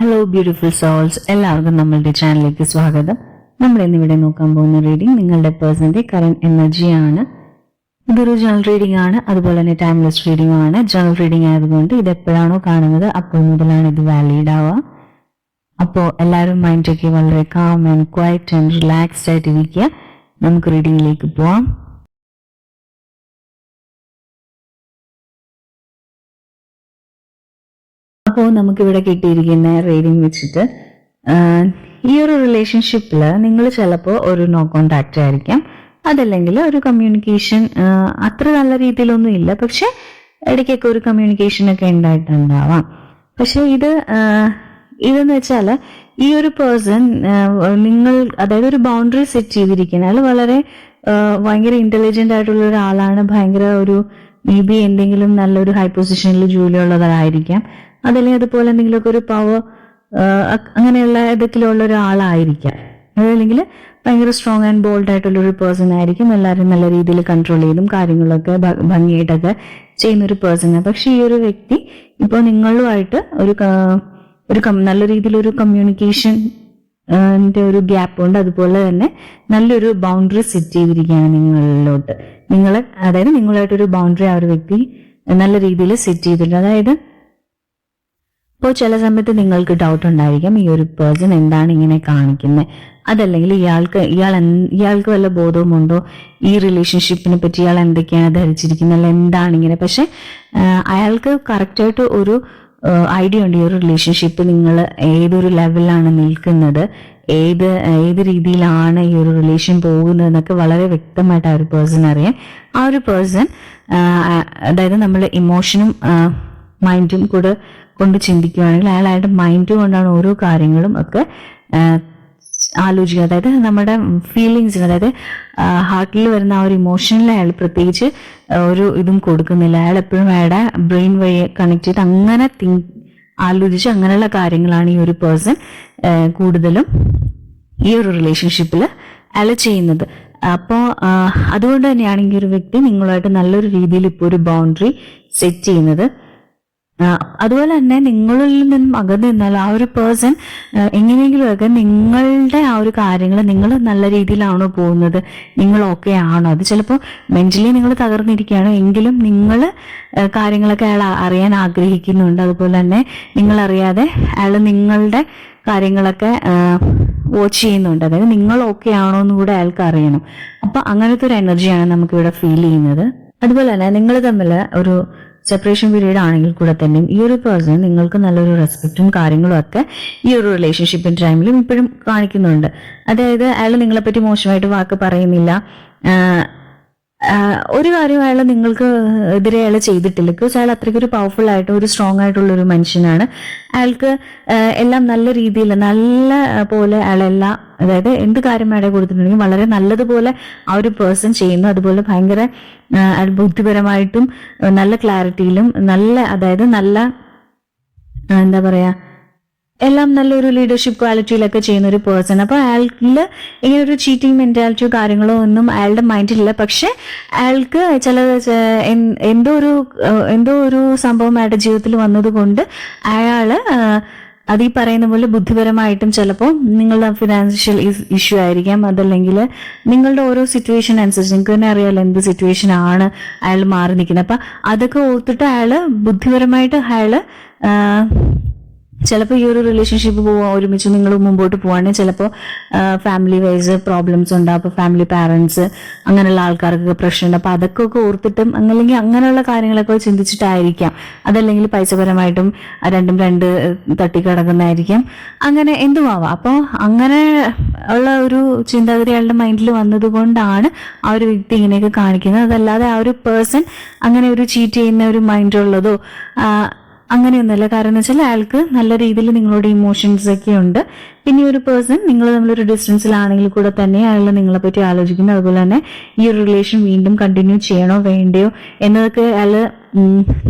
Hello beautiful souls, എല്ലാവർക്കും നമ്മളുടെ ചാനലിലേക്ക് സ്വാഗതം. നമ്മൾ ഇന്നിവിടെ നോക്കാൻ പോകുന്ന റീഡിംഗ് നിങ്ങളുടെ പേഴ്സണിന്റെ കറന്റ് എനർജിയാണ്. ഇതൊരു ജനറൽ റീഡിംഗ് ആണ്, അതുപോലെ തന്നെ ടൈംലെസ് റീഡിംഗ് ആണ്. ജനറൽ റീഡിംഗ് ആയതുകൊണ്ട് ഇത് എപ്പോഴാണോ കാണുന്നത് അപ്പോൾ മുതലാണ് ഇത് വാലിഡ് ആവുക. അപ്പോൾ എല്ലാവരും മൈൻഡൊക്കെ വളരെ calm and quiet and relaxed ആയിട്ട് ഇരിക്കുക. നമുക്ക് റീഡിങ്ങിലേക്ക് പോവാം. അപ്പോൾ നമുക്കിവിടെ കിട്ടിയിരിക്കുന്ന റീഡിംഗ് വെച്ചിട്ട് ഈ ഒരു റിലേഷൻഷിപ്പിൽ നിങ്ങൾ ചിലപ്പോൾ ഒരു നോ കോണ്ടാക്റ്റ് ആയിരിക്കാം, അതല്ലെങ്കിൽ ഒരു കമ്മ്യൂണിക്കേഷൻ അത്ര നല്ല രീതിയിലൊന്നും ഇല്ല, പക്ഷെ ഇടയ്ക്കൊക്കെ ഒരു കമ്മ്യൂണിക്കേഷൻ ഒക്കെ ഉണ്ടായിട്ടുണ്ടാവാം. പക്ഷെ ഇതെന്ന് വെച്ചാൽ ഈ ഒരു പേഴ്സൺ നിങ്ങൾ അതായത് ഒരു ബൗണ്ടറി സെറ്റ് ചെയ്തിരിക്കുന്ന വളരെ ഭയങ്കര ഇന്റലിജന്റ് ആയിട്ടുള്ള ഒരാളാണ്. ഭയങ്കര ഒരു മേ ബി എന്തെങ്കിലും നല്ലൊരു ഹൈ പൊസിഷനിൽ ജോലിയുള്ളതായിരിക്കാം, അതല്ലെങ്കിൽ അതുപോലെ എന്തെങ്കിലുമൊക്കെ ഒരു പവർ അങ്ങനെയുള്ള ഇതൊക്കെയുള്ള ഒരാളായിരിക്കാം, അതല്ലെങ്കിൽ ഭയങ്കര സ്ട്രോങ് ആൻഡ് ബോൾഡ് ആയിട്ടുള്ള ഒരു പേഴ്സൺ ആയിരിക്കും. എല്ലാവരും നല്ല രീതിയിൽ കൺട്രോൾ ചെയ്തും കാര്യങ്ങളൊക്കെ ഭംഗിയായിട്ടൊക്കെ ചെയ്യുന്ന ഒരു പേഴ്സണാണ്. പക്ഷെ ഈ ഒരു വ്യക്തി ഇപ്പോൾ നിങ്ങളുമായിട്ട് ഒരു നല്ല രീതിയിലൊരു കമ്മ്യൂണിക്കേഷൻ ഒരു ഗ്യാപ്പ് ഉണ്ട്, അതുപോലെ തന്നെ നല്ലൊരു ബൗണ്ടറി സെറ്റ് ചെയ്തിരിക്കുകയാണ് നിങ്ങളിലോട്ട്. അതായത് നിങ്ങളായിട്ടൊരു ബൗണ്ടറി ആ ഒരു വ്യക്തി നല്ല രീതിയിൽ സെറ്റ് ചെയ്തിട്ടുണ്ട്. അതായത് ഇപ്പോൾ ചില സമയത്ത് നിങ്ങൾക്ക് ഡൗട്ട് ഉണ്ടായിരിക്കാം, ഈ ഒരു പേഴ്സൺ എന്താണ് ഇങ്ങനെ കാണിക്കുന്നത്, അതല്ലെങ്കിൽ ഇയാൾക്ക് വല്ല ബോധവുമുണ്ടോ ഈ റിലേഷൻഷിപ്പിനെ പറ്റി, ഇയാൾ എന്തൊക്കെയാണ് ധരിച്ചിരിക്കുന്നത്, അല്ല എന്താണ് ഇങ്ങനെ. പക്ഷെ അയാൾക്ക് കറക്റ്റായിട്ട് ഒരു ഐഡിയ ഉണ്ട് ഈ ഒരു റിലേഷൻഷിപ്പ് നിങ്ങൾ ഏതൊരു ലെവലിലാണ് നിൽക്കുന്നത്, ഏത് രീതിയിലാണ് ഈ ഒരു റിലേഷൻ പോകുന്നത് എന്നൊക്കെ വളരെ വ്യക്തമായിട്ട് ആ ഒരു പേഴ്സൺ അറിയാം. ആ ഒരു പേഴ്സൺ അതായത് നമ്മൾ ഇമോഷനും മൈൻഡും കൂടെ കൊണ്ട് ചിന്തിക്കുകയാണെങ്കിൽ അയാളുടെ മൈൻഡ് കൊണ്ടാണ് ഓരോ കാര്യങ്ങളും ഒക്കെ ആലോചിക്കുക. അതായത് നമ്മുടെ ഫീലിങ്സിന്, അതായത് ഹാർട്ടിൽ വരുന്ന ആ ഒരു ഇമോഷനിൽ അയാൾ പ്രത്യേകിച്ച് ഒരു ഇതും കൊടുക്കുന്നില്ല. അയാൾ എപ്പോഴും അയാളുടെ ബ്രെയിൻ വഴി കണക്ട് ചെയ്ത് അങ്ങനെ ആലോചിച്ച് അങ്ങനെയുള്ള കാര്യങ്ങളാണ് ഈ ഒരു പേഴ്സൺ കൂടുതലും ഈ ഒരു റിലേഷൻഷിപ്പിൽ അയാൾ ചെയ്യുന്നത്. അപ്പോൾ അതുകൊണ്ട് തന്നെയാണ് ഈ ഒരു വ്യക്തി നിങ്ങളുമായിട്ട് നല്ലൊരു രീതിയിൽ ഇപ്പോൾ ഒരു ബൗണ്ടറി സെറ്റ് ചെയ്യുന്നത്. അതുപോലെ തന്നെ നിങ്ങളിൽ നിന്നും അകന്ന് നിന്നാൽ ആ ഒരു പേഴ്സൺ എങ്ങനെയെങ്കിലുമൊക്കെ നിങ്ങളുടെ ആ ഒരു കാര്യങ്ങൾ നിങ്ങൾ നല്ല രീതിയിലാണോ പോകുന്നത്, നിങ്ങൾ ഓക്കെ ആണോ, അത് ചിലപ്പോൾ മെന്റലി നിങ്ങൾ തകർന്നിരിക്കുകയാണ് എങ്കിലും നിങ്ങൾ കാര്യങ്ങളൊക്കെ അയാൾ അറിയാൻ ആഗ്രഹിക്കുന്നുണ്ട്. അതുപോലെ തന്നെ നിങ്ങളറിയാതെ അയാൾ നിങ്ങളുടെ കാര്യങ്ങളൊക്കെ വാച്ച് ചെയ്യുന്നുണ്ട്. അതായത് നിങ്ങൾ ഓക്കെ ആണോ എന്ന് കൂടെ അയാൾക്ക് അറിയണം. അപ്പൊ അങ്ങനത്തെ ഒരു എനർജിയാണ് നമുക്കിവിടെ ഫീൽ ചെയ്യുന്നത്. അതുപോലെ തന്നെ നിങ്ങൾ തമ്മിൽ ഒരു സെപ്പറേഷൻ പീരീഡ് ആണെങ്കിൽ കൂടെ തന്നെയും ഈ ഒരു പേഴ്സൺ നിങ്ങൾക്ക് നല്ലൊരു റെസ്പെക്റ്റും കാര്യങ്ങളും ഒക്കെ ഈ ഒരു റിലേഷൻഷിപ്പിന്റെ ടൈമിലും ഇപ്പോഴും കാണിക്കുന്നുണ്ട്. അതായത് അയാൾ നിങ്ങളെപ്പറ്റി മോശമായിട്ട് വാക്ക് പറയുന്നില്ല, ഒരു കാര്യം അയാൾ നിങ്ങൾക്ക് എതിരെ അയാൾ ചെയ്തിട്ടില്ല. ബിക്കോസ് അയാൾ അത്രയ്ക്കൊരു പവർഫുൾ ആയിട്ട് ഒരു സ്ട്രോങ് ആയിട്ടുള്ള ഒരു മനുഷ്യനാണ്. അയാൾക്ക് എല്ലാം നല്ല രീതിയിൽ നല്ല പോലെ അയാളെല്ലാം, അതായത് എന്ത് കാര്യം അയാളെ കൊടുത്തിട്ടുണ്ടെങ്കിൽ വളരെ നല്ലതുപോലെ ആ ഒരു പേഴ്സൺ ചെയ്യുന്നു. അതുപോലെ ഭയങ്കര ബുദ്ധിപരമായിട്ടും നല്ല ക്ലാരിറ്റിയിലും അതായത് നല്ല എന്താ പറയാ എല്ലാം നല്ലൊരു ലീഡർഷിപ്പ് ക്വാളിറ്റിയിലൊക്കെ ചെയ്യുന്ന ഒരു പേഴ്സൺ. അപ്പോൾ അയാൾക്കിൽ ഇങ്ങനെ ഒരു ചീറ്റിംഗ് മെന്റാലിറ്റിയോ കാര്യങ്ങളോ ഒന്നും അയാളുടെ മൈൻഡിലില്ല. പക്ഷെ അയാൾക്ക് എന്തോ ഒരു സംഭവം അയാളുടെ ജീവിതത്തിൽ വന്നതുകൊണ്ട് അയാള് അത് ഈ പറയുന്ന പോലെ ബുദ്ധിപരമായിട്ടും ചിലപ്പോൾ നിങ്ങളുടെ ഫിനാൻഷ്യൽ ഇഷ്യൂ ആയിരിക്കാം, അതല്ലെങ്കിൽ നിങ്ങളുടെ ഓരോ സിറ്റുവേഷൻ അനുസരിച്ച് നിങ്ങൾക്ക് തന്നെ അറിയാമല്ലോ എന്ത് സിറ്റുവേഷൻ ആണ് അയാൾ മാറി നിൽക്കുന്നത്. അപ്പം അതൊക്കെ ഓർത്തിട്ട് അയാൾ ബുദ്ധിപരമായിട്ട് ചിലപ്പോൾ ഈ ഒരു റിലേഷൻഷിപ്പ് ഒരുമിച്ച് നിങ്ങൾ മുമ്പോട്ട് പോവാണെങ്കിൽ ചിലപ്പോൾ ഫാമിലി വൈസ് പ്രോബ്ലംസ് ഉണ്ടാവും. അപ്പോൾ ഫാമിലി പാരൻസ് അങ്ങനെയുള്ള ആൾക്കാർക്കൊക്കെ പ്രശ്നമുണ്ട്. അപ്പോൾ അതൊക്കെ ഓർത്തിട്ടും അല്ലെങ്കിൽ അങ്ങനെയുള്ള കാര്യങ്ങളൊക്കെ ചിന്തിച്ചിട്ടായിരിക്കാം, അതല്ലെങ്കിൽ പൈസപരമായിട്ടും രണ്ടും തട്ടിക്കിടക്കുന്നതായിരിക്കാം, അങ്ങനെ എന്തുമാവാം. അപ്പോൾ അങ്ങനെ ഉള്ള ഒരു ചിന്താഗതി അയാളുടെ മൈൻഡിൽ വന്നത് കൊണ്ടാണ് ആ ഒരു വ്യക്തി ഇങ്ങനെയൊക്കെ കാണിക്കുന്നത്. അതല്ലാതെ ആ ഒരു പേഴ്സൺ അങ്ങനെ ഒരു ചീറ്റ് ചെയ്യുന്ന ഒരു മൈൻഡുള്ളതോ അങ്ങനെയൊന്നുമല്ല. കാരണം എന്ന് വെച്ചാൽ അയാൾക്ക് നല്ല രീതിയിൽ നിങ്ങളോട് ഇമോഷൻസ് ഒക്കെ ഉണ്ട്. പിന്നെ ഒരു പേഴ്സൺ നിങ്ങൾ തമ്മിലൊരു ഡിസ്റ്റൻസിലാണെങ്കിൽ കൂടെ തന്നെ അയാൾ നിങ്ങളെ പറ്റി ആലോചിക്കുന്നു. അതുപോലെ തന്നെ ഈ ഒരു റിലേഷൻ വീണ്ടും കണ്ടിന്യൂ ചെയ്യണോ വേണ്ടയോ എന്നതൊക്കെ അയാൾ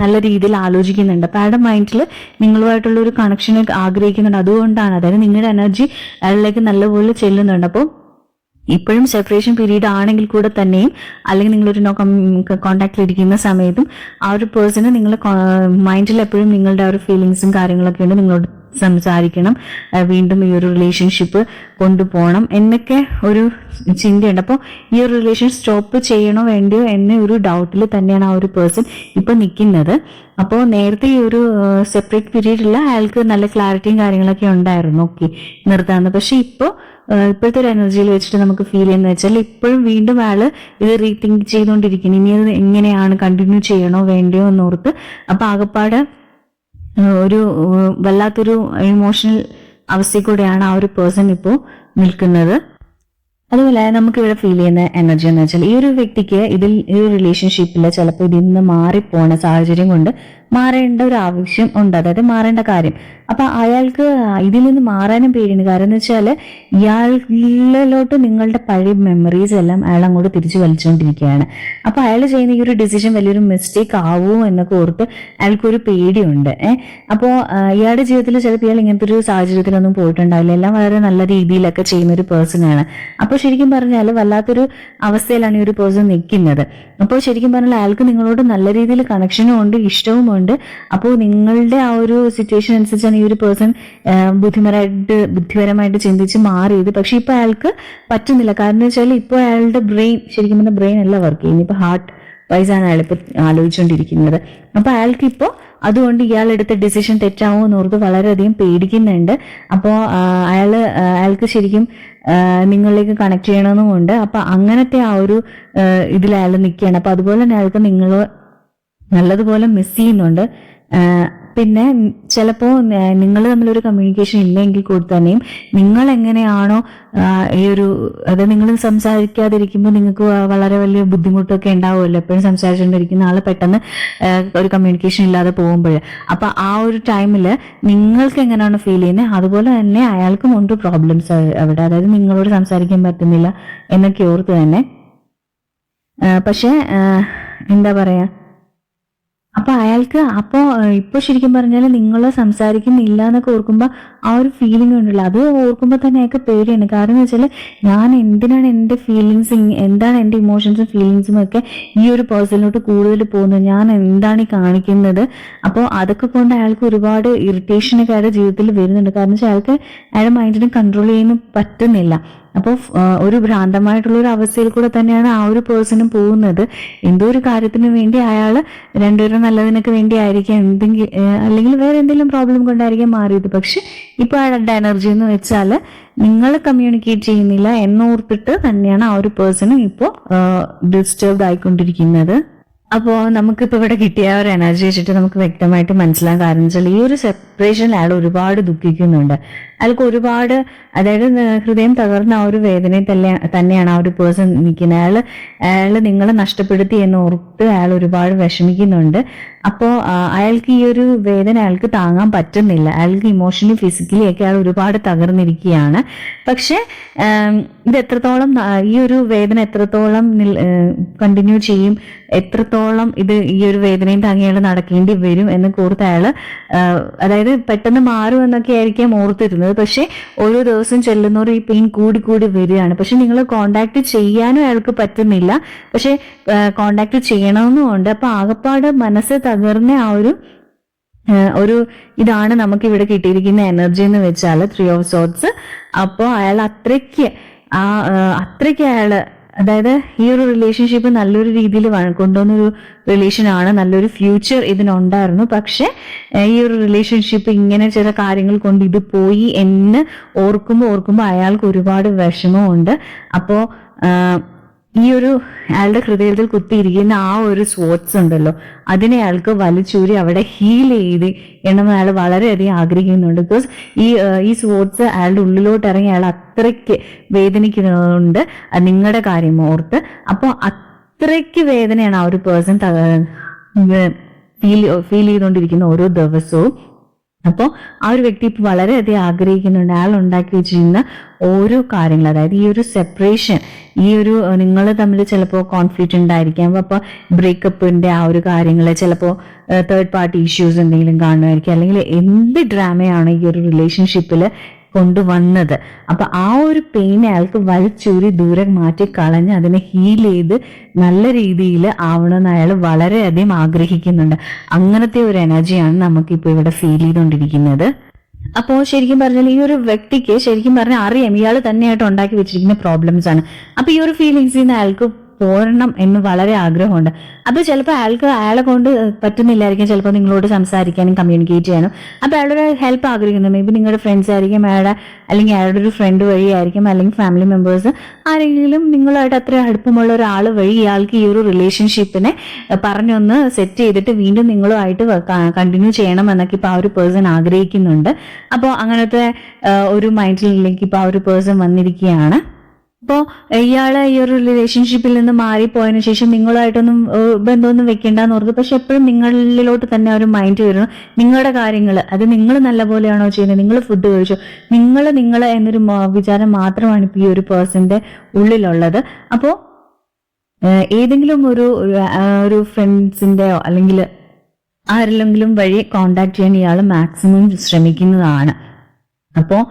നല്ല രീതിയിൽ ആലോചിക്കുന്നുണ്ട്. അപ്പൊ അയാളുടെ മൈൻഡിൽ നിങ്ങളുമായിട്ടുള്ള ഒരു കണക്ഷൻ ആഗ്രഹിക്കുന്നുണ്ട്. അതുകൊണ്ടാണ്, അതായത് നിങ്ങളുടെ എനർജി അയാളിലേക്ക് നല്ലപോലെ ചെല്ലുന്നുണ്ട്. അപ്പോൾ ഇപ്പോഴും സെപ്പറേഷൻ പീരീഡ് ആണെങ്കിൽ കൂടെ തന്നെയും, അല്ലെങ്കിൽ നിങ്ങളൊരു നോ കോണ്ടാക്റ്റിൽ ഇരിക്കുന്ന സമയത്തും ആ ഒരു പേഴ്സണ് നിങ്ങൾ മൈൻഡിൽ എപ്പോഴും നിങ്ങളുടെ ആ ഒരു ഫീലിങ്സും കാര്യങ്ങളൊക്കെ ഉണ്ട്, നിങ്ങളോട് സംസാരിക്കണം, വീണ്ടും ഈ ഒരു റിലേഷൻഷിപ്പ് കൊണ്ടുപോകണം എന്നൊക്കെ ഒരു ചിന്തയുണ്ട്. അപ്പോൾ ഈ ഒരു റിലേഷൻ സ്റ്റോപ്പ് ചെയ്യണോ വേണ്ടിയോ എന്ന ഒരു ഡൗട്ടിൽ തന്നെയാണ് ആ ഒരു പേഴ്സൺ ഇപ്പൊ നിൽക്കുന്നത്. അപ്പോൾ നേരത്തെ ഈ ഒരു സെപ്പറേറ്റ് പീരീഡിൽ അയാൾക്ക് നല്ല ക്ലാരിറ്റിയും കാര്യങ്ങളൊക്കെ ഉണ്ടായിരുന്നു, ഓക്കെ നിർത്താമെന്ന്. പക്ഷെ ഇപ്പോഴത്തെ ഒരു എനർജിയിൽ വെച്ചിട്ട് നമുക്ക് ഫീൽ ചെയ്യുന്ന വെച്ചാൽ ഇപ്പോഴും വീണ്ടും അയാള് ഇത് റീതിങ്ക് ചെയ്തുകൊണ്ടിരിക്കുന്നു, ഇനി അത് എങ്ങനെയാണ് കണ്ടിന്യൂ ചെയ്യണോ വേണ്ടിയോ എന്നോർത്ത്. അപ്പൊ ആകപ്പാട് ഒരു വല്ലാത്തൊരു ഇമോഷണൽ അവസ്ഥയിൽ കൂടെയാണ് ആ ഒരു പേഴ്സൺ ഇപ്പോൾ നിൽക്കുന്നത്. അതുപോലെ നമുക്ക് ഇവിടെ ഫീൽ ചെയ്യുന്ന എനർജി എന്ന് വെച്ചാൽ ഈ ഒരു വ്യക്തിക്ക് ഈ ഒരു റിലേഷൻഷിപ്പിൽ ചിലപ്പോൾ ഇതിൽ നിന്ന് മാറിപ്പോണ സാഹചര്യം കൊണ്ട് മാറേണ്ട ഒരു ആവശ്യം ഉണ്ട്, അതായത് മാറേണ്ട കാര്യം. അപ്പൊ അയാൾക്ക് ഇതിൽ നിന്ന് മാറാനും പേടിയുണ്ട്. കാരണം എന്ന് വെച്ചാൽ ഇയാളിലോട്ട് നിങ്ങളുടെ പഴയ മെമ്മറീസ് എല്ലാം അയാൾ അങ്ങോട്ട് തിരിച്ചു വലിച്ചുകൊണ്ടിരിക്കുകയാണ്. അപ്പൊ അയാൾ ചെയ്യുന്ന ഈ ഒരു ഡിസിഷൻ വലിയൊരു മിസ്റ്റേക്ക് ആവുമോ എന്നൊക്കെ ഓർത്ത് അയാൾക്കൊരു പേടിയുണ്ട്. അപ്പോൾ ഇയാളുടെ ജീവിതത്തിൽ ചിലപ്പോൾ ഇയാൾ ഇങ്ങനത്തെ ഒരു സാഹചര്യത്തിലൊന്നും പോയിട്ടുണ്ടാവില്ല, എല്ലാം വളരെ നല്ല രീതിയിലൊക്കെ ചെയ്യുന്ന ഒരു പേഴ്സൺ ആണ്. അപ്പോൾ ശരിക്കും പറഞ്ഞാൽ വല്ലാത്തൊരു അവസ്ഥയിലാണ് ഈ ഒരു പേഴ്സൺ നിൽക്കുന്നത്. അപ്പോൾ ശരിക്കും പറഞ്ഞാൽ അയാൾക്ക് നിങ്ങളോട് നല്ല രീതിയിൽ കണക്ഷനും ഉണ്ട്, ഇഷ്ടവും ഉണ്ട്. അപ്പോൾ നിങ്ങളുടെ ആ ഒരു സിറ്റുവേഷൻ അനുസരിച്ചാണ് ഈ ഒരു പേഴ്സൺ ബുദ്ധിപരമായിട്ട് ചിന്തിച്ച് മാറിയത്. പക്ഷെ ഇപ്പൊ അയാൾക്ക് പറ്റുന്നില്ല. കാരണം വെച്ചാൽ ഇപ്പൊ അയാളുടെ ബ്രെയിൻ ശരിക്കും പറഞ്ഞാൽ ബ്രെയിൻ അല്ല വർക്ക് ചെയ്യുന്നത്, ഇപ്പൊ ഹാർട്ട് വൈസാണ് അയാളിപ്പോ ആലോചിച്ചുകൊണ്ടിരിക്കുന്നത്. അപ്പൊ അയാൾക്ക് ഇപ്പോ അതുകൊണ്ട് ഇയാൾ എടുത്ത ഡിസിഷൻ തെറ്റാവോ എന്നോർത്ത് വളരെയധികം പേടിക്കുന്നുണ്ട്. അപ്പോൾ അയാൾക്ക് ശരിക്കും നിങ്ങളിലേക്ക് കണക്ട് ചെയ്യണമെന്നുമുണ്ട്. അപ്പൊ അങ്ങനത്തെ ആ ഒരു ഇതിൽ അയാൾ നിൽക്കുകയാണ്. അപ്പൊ അതുപോലെ തന്നെ അയാൾക്ക് നിങ്ങൾ നല്ലതുപോലെ മിസ് ചെയ്യുന്നുണ്ട്. പിന്നെ ചിലപ്പോൾ നിങ്ങൾ തമ്മിലൊരു കമ്മ്യൂണിക്കേഷൻ ഇല്ലെങ്കിൽ കൂടി തന്നെയും നിങ്ങൾ എങ്ങനെയാണോ ഈ ഒരു അതായത് നിങ്ങൾ സംസാരിക്കാതിരിക്കുമ്പോൾ നിങ്ങൾക്ക് വളരെ വലിയ ബുദ്ധിമുട്ടൊക്കെ ഉണ്ടാവുമല്ലോ, എപ്പോഴും സംസാരിച്ചുകൊണ്ടിരിക്കുന്ന ആൾ പെട്ടെന്ന് ഒരു കമ്മ്യൂണിക്കേഷൻ ഇല്ലാതെ പോകുമ്പോൾ. അപ്പൊ ആ ഒരു ടൈമിൽ നിങ്ങൾക്ക് എങ്ങനെയാണ് ഫീൽ ചെയ്യുന്നത്, അതുപോലെ തന്നെ അയാൾക്കും ഉണ്ട് പ്രോബ്ലംസ് അവിടെ, അതായത് നിങ്ങളോട് സംസാരിക്കാൻ പറ്റുന്നില്ല എന്നൊക്കെ ഓർത്ത് തന്നെ. പക്ഷെ എന്താ പറയാ, അപ്പൊ അയാൾക്ക് ഇപ്പൊ ശരിക്കും പറഞ്ഞാൽ നിങ്ങൾ സംസാരിക്കുന്നില്ല എന്നൊക്കെ ഓർക്കുമ്പോൾ ആ ഒരു ഫീലിംഗ് ഉണ്ടല്ലോ, അത് ഓർക്കുമ്പോൾ തന്നെ അയാൾക്ക് പേടിയാണ്. കാരണം എന്ന് വെച്ചാൽ ഞാൻ എന്തിനാണ് എൻ്റെ ഫീലിങ്സ്, എന്താണ് എൻ്റെ ഇമോഷൻസും ഫീലിങ്സും ഒക്കെ ഈ ഒരു പേഴ്സണിലോട്ട് കൂടുതൽ പോകുന്നത്, ഞാൻ എന്താണ് ഈ കാണിക്കുന്നത്. അപ്പോൾ അതൊക്കെ കൊണ്ട് അയാൾക്ക് ഒരുപാട് ഇറിറ്റേഷനൊക്കെ അയാളുടെ ജീവിതത്തിൽ വരുന്നുണ്ട്. കാരണം വെച്ചാൽ അയാൾക്ക് അയാളുടെ മൈൻഡിനെ കൺട്രോൾ ചെയ്യാൻ പറ്റുന്നില്ല. അപ്പോൾ ഒരു ഭ്രാന്തമായിട്ടുള്ള ഒരു അവസ്ഥയിൽ കൂടെ തന്നെയാണ് ആ ഒരു പേഴ്സണും പോകുന്നത്. എന്തോ ഒരു കാര്യത്തിന് വേണ്ടി അയാൾ രണ്ടുപേരും നല്ലതിനൊക്കെ വേണ്ടി ആയിരിക്കാം, അല്ലെങ്കിൽ വേറെ എന്തെങ്കിലും പ്രോബ്ലം കൊണ്ടായിരിക്കാം മാറിയത്. പക്ഷെ ഇപ്പൊ അയാളുടെ എനർജി എന്ന് വെച്ചാൽ നിങ്ങൾ കമ്മ്യൂണിക്കേറ്റ് ചെയ്യുന്നില്ല എന്നോർത്തിട്ട് തന്നെയാണ് ആ ഒരു പേഴ്സണും ഇപ്പോൾ ഡിസ്റ്റർബ്ഡ് ആയിക്കൊണ്ടിരിക്കുന്നത്. അപ്പോൾ നമുക്കിപ്പോൾ ഇവിടെ കിട്ടിയ ഒരു എനർജി വെച്ചിട്ട് നമുക്ക് വ്യക്തമായിട്ട് മനസ്സിലാകാൻ കാരണം വെച്ചാൽ ഈ ഒരു സെപ്പറേഷനിൽ അയാൾ ഒരുപാട് ദുഃഖിക്കുന്നുണ്ട്. അയാൾക്ക് ഒരുപാട്, അതായത് ഹൃദയം തകർന്ന ആ ഒരു വേദനയിൽ തന്നെയാണ് ആ ഒരു പേഴ്സൺ നിൽക്കുന്നത്. അയാൾ നിങ്ങളെ നഷ്ടപ്പെടുത്തി എന്ന് ഓർത്ത് അയാൾ ഒരുപാട് വിഷമിക്കുന്നുണ്ട്. അപ്പോൾ അയാൾക്ക് ഈ ഒരു വേദന അയാൾക്ക് താങ്ങാൻ പറ്റുന്നില്ല. അയാൾക്ക് ഇമോഷണലി ഫിസിക്കലി ഒക്കെ അയാൾ ഒരുപാട് തകർന്നിരിക്കുകയാണ്. പക്ഷെ ഇത് എത്രത്തോളം, ഈ ഒരു വേദന എത്രത്തോളം കണ്ടിന്യൂ ചെയ്യും, എത്രത്തോളം ഈ ഒരു വേദനയും താങ്ങി അയാൾ നടക്കേണ്ടി വരും എന്നൊക്കെ ഓർത്ത് അയാൾ, അതായത് പെട്ടെന്ന് മാറും എന്നൊക്കെ ആയിരിക്കാം ഓർത്തിരുന്നത്. പക്ഷെ ഓരോ ദിവസം ചെല്ലുന്നവരും ഈ പെയിൻ കൂടി വരികയാണ്. പക്ഷെ നിങ്ങൾ കോണ്ടാക്ട് ചെയ്യാനും അയാൾക്ക് പറ്റുന്നില്ല, പക്ഷെ കോണ്ടാക്ട് ചെയ്യണമെന്നുമുണ്ട്. അപ്പൊ ആകപ്പാട് മനസ്സ് തകർന്ന ആ ഒരു ഇതാണ് നമുക്ക് ഇവിടെ കിട്ടിയിരിക്കുന്ന എനർജി എന്ന് വെച്ചാൽ 3 of Swords. അപ്പോൾ അയാൾ അത്രയ്ക്ക് അയാള്, അതായത് ഈ ഒരു റിലേഷൻഷിപ്പ് നല്ലൊരു രീതിയിൽ കൊണ്ടുവന്നൊരു റിലേഷനാണ്, നല്ലൊരു ഫ്യൂച്ചർ ഇതിനുണ്ടായിരുന്നു. പക്ഷെ ഈ ഒരു റിലേഷൻഷിപ്പ് ഇങ്ങനെ ചില കാര്യങ്ങൾ കൊണ്ട് ഇത് പോയി എന്ന് ഓർക്കുമ്പോൾ അയാൾക്ക് ഒരുപാട് വിഷമമുണ്ട്. അപ്പോൾ ഈ ഒരു അയാളുടെ ഹൃദയത്തിൽ കുത്തിയിരിക്കുന്ന ആ ഒരു സ്പോട്സ് ഉണ്ടല്ലോ, അതിനെ അയാൾക്ക് വലിച്ചൂരി അവിടെ ഹീൽ ചെയ്ത് എണ്ണമെന്ന് അയാൾ വളരെയധികം ആഗ്രഹിക്കുന്നുണ്ട്. ബിക്കോസ് ഈ സ്പോട്സ് അയാളുടെ ഉള്ളിലോട്ട് ഇറങ്ങി അയാൾ അത്രയ്ക്ക് വേദനിക്കുന്നുണ്ട് നിങ്ങളുടെ കാര്യം ഓർത്ത്. അപ്പോൾ അത്രയ്ക്ക് വേദനയാണ് ആ ഒരു പേഴ്സൺ ഫീൽ ചെയ്തുകൊണ്ടിരിക്കുന്ന ഓരോ ദിവസവും. അപ്പോൾ ആ ഒരു വ്യക്തി ഇപ്പൊ വളരെയധികം ആഗ്രഹിക്കുന്നുണ്ട് അയാൾ ഉണ്ടാക്കി വെച്ചിരുന്ന ഓരോ കാര്യങ്ങൾ, അതായത് ഈ ഒരു സെപ്പറേഷൻ, ഈ ഒരു നിങ്ങൾ തമ്മിൽ ചിലപ്പോൾ കോൺഫ്ലിക്റ്റ് ഉണ്ടായിരിക്കാം. അപ്പൊ ബ്രേക്കപ്പിന്റെ ആ ഒരു കാര്യങ്ങൾ, ചിലപ്പോൾ തേർഡ് പാർട്ടി ഇഷ്യൂസ് എന്തെങ്കിലും കാണുമായിരിക്കും, അല്ലെങ്കിൽ എന്ത് ഡ്രാമയാണ് ഈ ഒരു റിലേഷൻഷിപ്പിൽ കൊണ്ടുവന്നത്. അപ്പൊ ആ ഒരു പെയിൻ അയാൾക്ക് വലിച്ചൂരി ദൂരെ മാറ്റി കളഞ്ഞ് അതിനെ ഹീൽ ചെയ്ത് നല്ല രീതിയിൽ ആവണമെന്ന് അയാൾ വളരെയധികം ആഗ്രഹിക്കുന്നുണ്ട്. അങ്ങനത്തെ ഒരു എനർജിയാണ് നമുക്കിപ്പോൾ ഇവിടെ ഫീൽ ചെയ്തുകൊണ്ടിരിക്കുന്നത്. അപ്പോൾ ശരിക്കും പറഞ്ഞാൽ ഈ ഒരു വ്യക്തിക്ക് ശരിക്കും പറഞ്ഞാൽ അറിയാം ഇയാൾ തന്നെയായിട്ട് ഉണ്ടാക്കി വെച്ചിരിക്കുന്ന പ്രോബ്ലംസ് ആണ്. അപ്പൊ ഈ ഒരു ഫീലിങ്സിൽ നിന്ന് അയാൾക്ക് പോരണം എന്ന് വളരെ ആഗ്രഹമുണ്ട്. അപ്പൊ ചിലപ്പോൾ അയാളെ കൊണ്ട് പറ്റുന്നില്ലായിരിക്കും ചിലപ്പോൾ നിങ്ങളോട് സംസാരിക്കാനും കമ്മ്യൂണിക്കേറ്റ് ചെയ്യാനും. അപ്പൊ അയാളൊരു ഹെൽപ്പ് ആഗ്രഹിക്കുന്നത് മേ ബി നിങ്ങളുടെ ഫ്രണ്ട്സ് ആയിരിക്കും, അല്ലെങ്കിൽ അയാളുടെ ഒരു ഫ്രണ്ട് വഴിയായിരിക്കും, അല്ലെങ്കിൽ ഫാമിലി മെമ്പേഴ്സ് ആരെങ്കിലും നിങ്ങളായിട്ട് അത്ര അടുപ്പമുള്ള ഒരാൾ വഴി ഇയാൾക്ക് ഈ ഒരു റിലേഷൻഷിപ്പിനെ പറഞ്ഞൊന്ന് സെറ്റ് ചെയ്തിട്ട് വീണ്ടും നിങ്ങളുമായിട്ട് കണ്ടിന്യൂ ചെയ്യണം എന്നൊക്കെ ഇപ്പൊ ആ ഒരു പേഴ്സൺ ആഗ്രഹിക്കുന്നുണ്ട്. അപ്പോൾ അങ്ങനത്തെ ഒരു മൈൻഡിലേക്ക് ഇപ്പൊ ആ ഒരു പേഴ്സൺ വന്നിരിക്കുകയാണ്. അപ്പോൾ ഇയാള് ഈ ഒരു റിലേഷൻഷിപ്പിൽ നിന്ന് മാറിപ്പോയതിനു ശേഷം നിങ്ങളുമായിട്ടൊന്നും ബന്ധമൊന്നും വെക്കേണ്ടെന്ന് ഓർത്ത്, പക്ഷെ എപ്പോഴും നിങ്ങളിലോട്ട് തന്നെ ഒരു മൈൻഡ് വരുന്നു. നിങ്ങളുടെ കാര്യങ്ങൾ അത് നിങ്ങൾ നല്ല പോലെയാണോ ചെയ്യുന്നത്, നിങ്ങൾ ഫുഡ് കഴിച്ചോ, നിങ്ങൾ എന്നൊരു വിചാരം മാത്രമാണ് ഇപ്പൊ ഈ ഒരു പേഴ്സന്റെ ഉള്ളിലുള്ളത്. അപ്പോൾ ഏതെങ്കിലും ഒരു ഫ്രണ്ട്സിന്റെയോ അല്ലെങ്കിൽ ആരെങ്കിലും വഴി കോണ്ടാക്ട് ചെയ്യാൻ ഇയാൾ മാക്സിമം ശ്രമിക്കുന്നതാണ്. അപ്പോൾ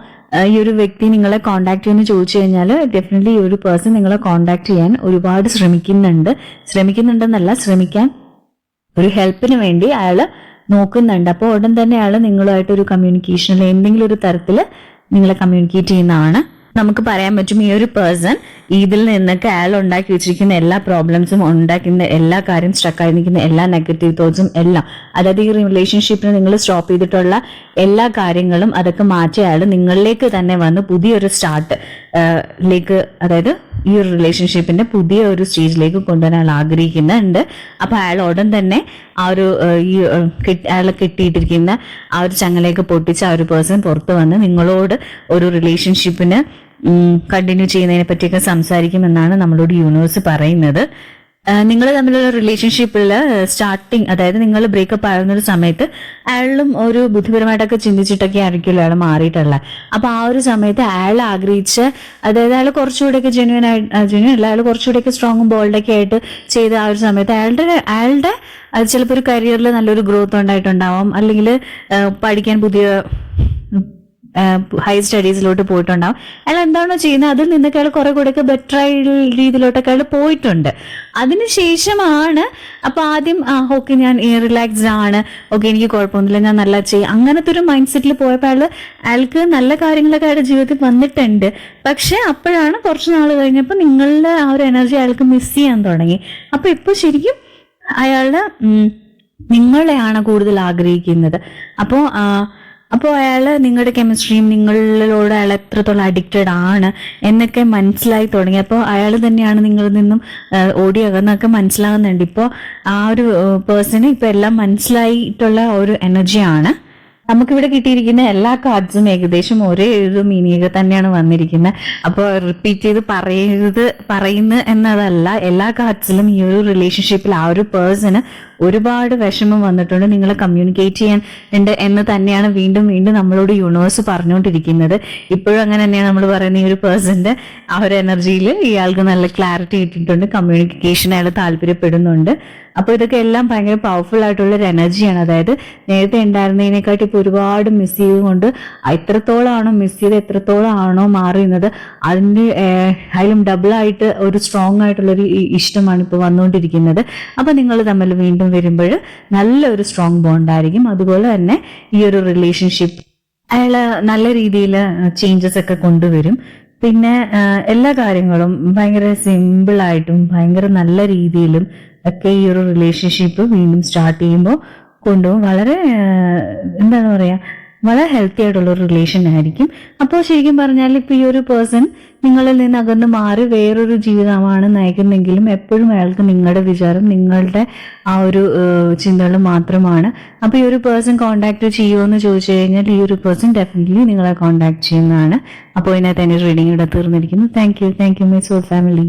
ഈ ഒരു വ്യക്തി നിങ്ങളെ കോണ്ടാക്ട് ചെയ്യുമെന്ന് ചോദിച്ചു കഴിഞ്ഞാൽ ഡെഫിനറ്റ്ലി ഈ ഒരു പേഴ്സൺ നിങ്ങളെ കോണ്ടാക്ട് ചെയ്യാൻ ഒരുപാട് ശ്രമിക്കുന്നുണ്ടെന്നല്ല, ശ്രമിക്കാൻ ഒരു ഹെൽപ്പിന് വേണ്ടി അയാൾ നോക്കുന്നുണ്ട്. അപ്പോൾ ഉടൻ തന്നെ അയാൾ നിങ്ങളുമായിട്ട് ഒരു കമ്മ്യൂണിക്കേഷനിൽ എന്തെങ്കിലും ഒരു തരത്തിൽ നിങ്ങളെ കമ്മ്യൂണിക്കേറ്റ് ചെയ്യുന്നതാണ്. നമുക്ക് പറയാൻ പറ്റും ഈ ഒരു പേഴ്സൺ ഇതിൽ നിന്നൊക്കെ അയാൾ ഉണ്ടാക്കി വെച്ചിരിക്കുന്ന എല്ലാ പ്രോബ്ലംസും, ഉണ്ടാക്കുന്ന എല്ലാ കാര്യം, സ്ട്രക്കായി നിൽക്കുന്ന എല്ലാ നെഗറ്റീവ് തോട്ട്സും എല്ലാം, അതായത് ഈ റിലേഷൻഷിപ്പിന് നിങ്ങൾ സ്റ്റോപ്പ് ചെയ്തിട്ടുള്ള എല്ലാ കാര്യങ്ങളും അതൊക്കെ മാറ്റി അയാൾ നിങ്ങളിലേക്ക് തന്നെ വന്ന് പുതിയൊരു സ്റ്റാർട്ടിലേക്ക്, അതായത് ഈ ഒരു റിലേഷൻഷിപ്പിന്റെ പുതിയ ഒരു സ്റ്റേജിലേക്ക് കൊണ്ടുവരാൻ അയാൾ ആഗ്രഹിക്കുന്നുണ്ട്. അപ്പൊ അയാൾ ഉടൻ തന്നെ ആ ഒരു അയാളെ കെട്ടിയിട്ടിരിക്കുന്ന ആ ഒരു ചങ്ങലേക്ക് പൊട്ടിച്ച് ആ ഒരു പേഴ്സൺ പുറത്ത് വന്ന് നിങ്ങളോട് ഒരു റിലേഷൻഷിപ്പിന് കണ്ടിന്യൂ ചെയ്യുന്നതിനെ പറ്റിയൊക്കെ സംസാരിക്കുമെന്നാണ് നമ്മളോട് യൂണിവേഴ്സ് പറയുന്നത്. നിങ്ങൾ തമ്മിലുള്ള റിലേഷൻഷിപ്പിൽ സ്റ്റാർട്ടിങ്, അതായത് നിങ്ങൾ ബ്രേക്കപ്പ് ആകുന്ന ഒരു സമയത്ത് അയാളും ഒരു ബുദ്ധിപരമായിട്ടൊക്കെ ചിന്തിച്ചിട്ടൊക്കെ ആയിരിക്കുമല്ലോ അയാൾ മാറിയിട്ടുള്ളത്. അപ്പൊ ആ ഒരു സമയത്ത് അയാൾ ആഗ്രഹിച്ച്, അതായത് അയാൾ കുറച്ചുകൂടെയൊക്കെ ജെന്യുവൻ അല്ല, അയാൾ കുറച്ചുകൂടെയൊക്കെ സ്ട്രോങ്ങും ബോൾഡൊക്കെ ആയിട്ട് ചെയ്ത ആ ഒരു സമയത്ത് അയാളുടെ അത് ചിലപ്പോൾ ഒരു കരിയറിൽ നല്ലൊരു ഗ്രോത്ത് ഉണ്ടായിട്ടുണ്ടാവാം, അല്ലെങ്കിൽ പഠിക്കാൻ പുതിയ ഹയർ സ്റ്റഡീസിലോട്ട് പോയിട്ടുണ്ടാവും. അയാൾ എന്താണോ ചെയ്യുന്നത് അതിൽ നിന്നൊക്കെ അയാൾ കുറെ കൂടെയൊക്കെ ബെറ്റർ ആയ രീതിയിലോട്ടൊക്കെ അയാൾ പോയിട്ടുണ്ട്. അതിനുശേഷമാണ് അപ്പൊ ആദ്യം ഓക്കെ ഞാൻ റിലാക്സ്ഡ് ആണ്, ഓക്കെ എനിക്ക് കുഴപ്പമൊന്നുമില്ല, ഞാൻ നല്ല ചെയ്യും, അങ്ങനത്തെ ഒരു മൈൻഡ് സെറ്റിൽ പോയപ്പോൾ അയാൾക്ക് നല്ല കാര്യങ്ങളൊക്കെ അയാളുടെ ജീവിതത്തിൽ വന്നിട്ടുണ്ട്. പക്ഷെ അപ്പോഴാണ് കുറച്ച് നാൾ കഴിഞ്ഞപ്പോൾ നിങ്ങളുടെ ആ ഒരു എനർജി അയാൾക്ക് മിസ് ചെയ്യാൻ തുടങ്ങി. അപ്പൊ ഇപ്പൊ ശരിക്കും അയാള് നിങ്ങളെയാണ് കൂടുതൽ ആഗ്രഹിക്കുന്നത്. അപ്പോൾ അയാൾ നിങ്ങളുടെ കെമിസ്ട്രിയും നിങ്ങളോട് അയാൾ എത്രത്തോളം അഡിക്റ്റഡ് ആണ് എന്നൊക്കെ മനസ്സിലായി തുടങ്ങി. അപ്പോൾ അയാൾ തന്നെയാണ് നിങ്ങളിൽ നിന്നും ഓടി അകന്നൊക്കെ മനസ്സിലാകുന്നുണ്ട്. ഇപ്പോൾ ആ ഒരു പേഴ്സണ് ഇപ്പൊ എല്ലാം മനസ്സിലായിട്ടുള്ള ഒരു എനർജിയാണ്. നമുക്കിവിടെ കിട്ടിയിരിക്കുന്ന എല്ലാ കാർഡ്സും ഏകദേശം ഒരേ ഒരു മീനിങ് തന്നെയാണ് വന്നിരിക്കുന്നത്. അപ്പോൾ റിപ്പീറ്റ് ചെയ്ത് പറയുന്നു എന്നതല്ല, എല്ലാ കാർഡ്സിലും ഈ ഒരു റിലേഷൻഷിപ്പിൽ ആ ഒരു പേഴ്സണ് ഒരുപാട് വിഷമം വന്നിട്ടുണ്ട്, നിങ്ങളെ കമ്മ്യൂണിക്കേറ്റ് ചെയ്യാൻ ഉണ്ട് എന്ന് തന്നെയാണ് വീണ്ടും വീണ്ടും നമ്മളോട് യൂണിവേഴ്സ് പറഞ്ഞുകൊണ്ടിരിക്കുന്നത്. ഇപ്പോഴും അങ്ങനെ തന്നെയാണ് നമ്മൾ പറയുന്നത്. ഈ ഒരു പേഴ്സന്റെ ആ ഒരു എനർജിയിൽ ഇയാൾക്ക് നല്ല ക്ലാരിറ്റി കിട്ടിയിട്ടുണ്ട്, കമ്മ്യൂണിക്കേഷൻ അയാൾ താല്പര്യപ്പെടുന്നുണ്ട്. അപ്പോൾ ഇതൊക്കെ എല്ലാം ഭയങ്കര പവർഫുൾ ആയിട്ടുള്ള ഒരു എനർജിയാണ്. അതായത് നേരത്തെ ഉണ്ടായിരുന്നതിനെക്കാട്ടി ഇപ്പോൾ ഒരുപാട് മിസ് ചെയ്തുകൊണ്ട് എത്രത്തോളമാണോ മിസ് ചെയ്ത് എത്രത്തോളം ആണോ മാറുന്നത് അതിലും ഡബിളായിട്ട് ഒരു സ്ട്രോങ് ആയിട്ടുള്ളൊരു ഇഷ്ടമാണ് ഇപ്പോൾ വന്നുകൊണ്ടിരിക്കുന്നത്. അപ്പോൾ നിങ്ങൾ തമ്മിൽ വീണ്ടും വരുമ്പോൾ നല്ലൊരു സ്ട്രോങ് ബോണ്ടായിരിക്കും. അതുപോലെ തന്നെ ഈ ഒരു റിലേഷൻഷിപ്പ് അയാൾ നല്ല രീതിയിൽ ചേഞ്ചസ് ഒക്കെ കൊണ്ടുവരും. പിന്നെ എല്ലാ കാര്യങ്ങളും ഭയങ്കര സിമ്പിളായിട്ടും ഭയങ്കര നല്ല രീതിയിലും ഒക്കെ ഈ ഒരു റിലേഷൻഷിപ്പ് വീണ്ടും സ്റ്റാർട്ട് ചെയ്യുമ്പോൾ കൊണ്ടുപോകും. വളരെ എന്താണ് പറയുക, വളരെ ഹെൽത്തി ആയിട്ടുള്ള ഒരു റിലേഷൻ ആയിരിക്കും. അപ്പോൾ ശരിക്കും പറഞ്ഞാൽ ഇപ്പൊ ഈ ഒരു പേഴ്സൺ നിങ്ങളിൽ നിന്ന് അകന്ന് മാറി വേറൊരു ജീവിതമാണ് നയിക്കുന്നെങ്കിലും എപ്പോഴും അയാൾക്ക് നിങ്ങളുടെ വിചാരം, നിങ്ങളുടെ ആ ഒരു ചിന്തകൾ മാത്രമാണ്. അപ്പൊ ഈ ഒരു പേഴ്സൺ കോണ്ടാക്ട് ചെയ്യുമോ എന്ന് ചോദിച്ചു കഴിഞ്ഞാൽ ഈ ഒരു പേഴ്സൺ ഡെഫിനറ്റ്ലി നിങ്ങളെ കോണ്ടാക്ട് ചെയ്യുന്നതാണ്. അപ്പോൾ ഇതിനകത്ത് എൻ്റെ റീഡിംഗ് ഇവിടെ തീർന്നിരിക്കുന്നു. Thank you my soul family.